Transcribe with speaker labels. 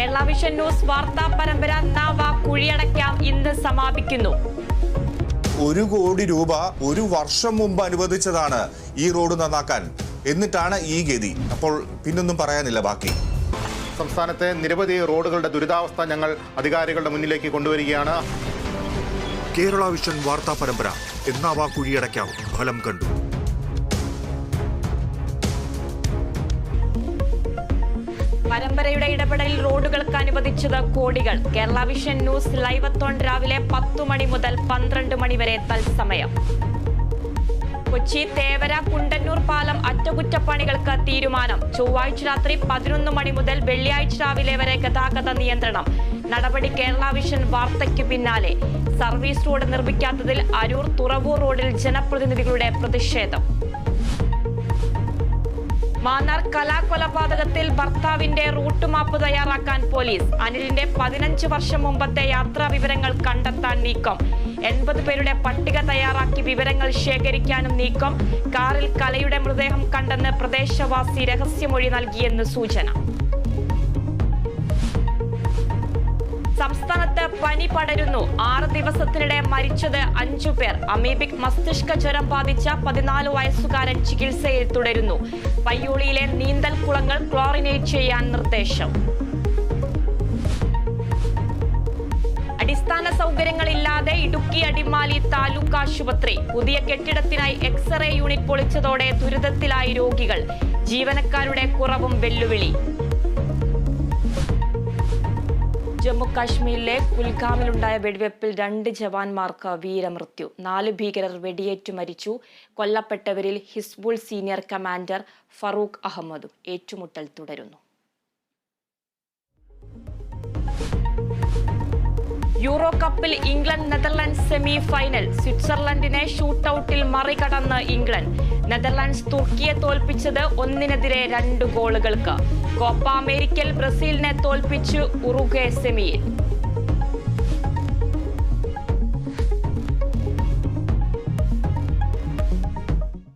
Speaker 1: Kerala vision news വാർത്താ പരമ്പര നാവ കുഴിയടയ്ക്കാം ഇന്ന് സമാപിക്കുന്നു.
Speaker 2: 1 കോടി രൂപ 1 വർഷം മുമ്പ് അനുവദിച്ചതാണ് ഈ റോഡ് നന്നാക്കാൻ. എന്നിട്ടാണ് ഈ ഗതി. അപ്പോൾ പിന്നൊന്നും പറയാനില്ല ബാക്കി.
Speaker 3: സംസ്ഥാനത്തെ നിരവധി റോഡുകളുടെ ദുരിതാവസ്ഥ ഞങ്ങൾ അധികാരികളുടെ മുന്നിലേക്ക് കൊണ്ടുവരികയാണ്.
Speaker 4: കേരള വിഷൻ വാർത്താ പരമ്പര എന്നാവാ കുഴിയടയ്ക്കാം ഫലം കണ്ടു.
Speaker 1: പരമ്പരയുടെ ഇടപെടലിൽ റോഡുകൾക്ക് അനുവദിച്ചത് കോടികൾ. കേരള വിഷൻ ന്യൂസ് ലൈവത്തോൺ രാവിലെ 10 മണി മുതൽ 12 മണി വരെ തത്സമയം. കൊച്ചി തേവര കുണ്ടന്നൂർ പാലം അറ്റകുറ്റപ്പണികൾക്ക് തീരുമാനം. ചൊവ്വാഴ്ച രാത്രി 11 മണി മുതൽ വെള്ളിയാഴ്ച രാവിലെ വരെ ഗതാഗത നിയന്ത്രണം. നടപടി കേരള വിഷൻ വാർത്തയ്ക്ക് പിന്നാലെ. സർവീസ് റോഡ് നിർമ്മിക്കാത്തതിൽ അരൂർ തുറവൂർ റോഡിൽ ജനപ്രതിനിധികളുടെ പ്രതിഷേധം. മാന്നാർ കലാകൊലപാതകത്തിൽ ഭർത്താവിന്റെ റൂട്ട് മാപ്പ് തയ്യാറാക്കാൻ പോലീസ്. അനിലിന്റെ 15 വർഷം മുമ്പത്തെ യാത്രാ വിവരങ്ങൾ കണ്ടെത്താൻ നീക്കം. 80 പേരുടെ പട്ടിക തയ്യാറാക്കി വിവരങ്ങൾ ശേഖരിക്കാനും നീക്കം. കാറിൽ കലയുടെ മൃതദേഹം കണ്ടെന്ന് പ്രദേശവാസി രഹസ്യമൊഴി നൽകിയെന്ന് സൂചന. സംസ്ഥാനത്ത് പനി പടരുന്നു. 6 ദിവസത്തിനിടെ മരിച്ചത് 5 പേർ. അമീബിക് മസ്തിഷ്ക ജ്വരം ബാധിച്ച 14 വയസ്സുകാരൻ ചികിത്സയിൽ തുടരുന്നു. പയ്യോളിയിലെ നീന്തൽ കുളങ്ങൾ ക്ലോറിനേറ്റ് ചെയ്യാൻ നിർദ്ദേശം. അടിസ്ഥാന സൗകര്യങ്ങളില്ലാതെ ഇടുക്കി അടിമാലി താലൂക്ക് ആശുപത്രി. പുതിയ കെട്ടിടത്തിനായി എക്സ്റേ യൂണിറ്റ് പൊളിച്ചതോടെ ദുരിതത്തിലായി രോഗികൾ. ജീവനക്കാരുടെ കുറവും വെല്ലുവിളി. ജമ്മു കാശ്മീരിലെ കുൽഗാമിലുണ്ടായ വെടിവെപ്പിൽ 2 ജവാന്മാർക്ക് വീരമൃത്യു. 4 ഭീകരർ വെടിയേറ്റു മരിച്ചു. കൊല്ലപ്പെട്ടവരിൽ ഹിസ്ബുൾ സീനിയർ കമാൻഡർ ഫറൂഖ് അഹമ്മദും. ഏറ്റുമുട്ടൽ തുടരുന്നു. യൂറോ കപ്പിൽ ഇംഗ്ലണ്ട് നെതർലാൻഡ്സ് സെമി ഫൈനൽ. സ്വിറ്റ്സർലൻഡിനെ ഷൂട്ടൌട്ടിൽ മറികടന്ന് ഇംഗ്ലണ്ട്. നെതർലാൻഡ്സ് തുർക്കിയെ തോൽപ്പിച്ചത് 1-നെതിരെ 2 ഗോളുകൾക്ക്. കോപ്പ അമേരിക്കയിൽ ബ്രസീലിനെ തോൽപ്പിച്ച് ഉറുഗ്വേ സെമിയിൽ.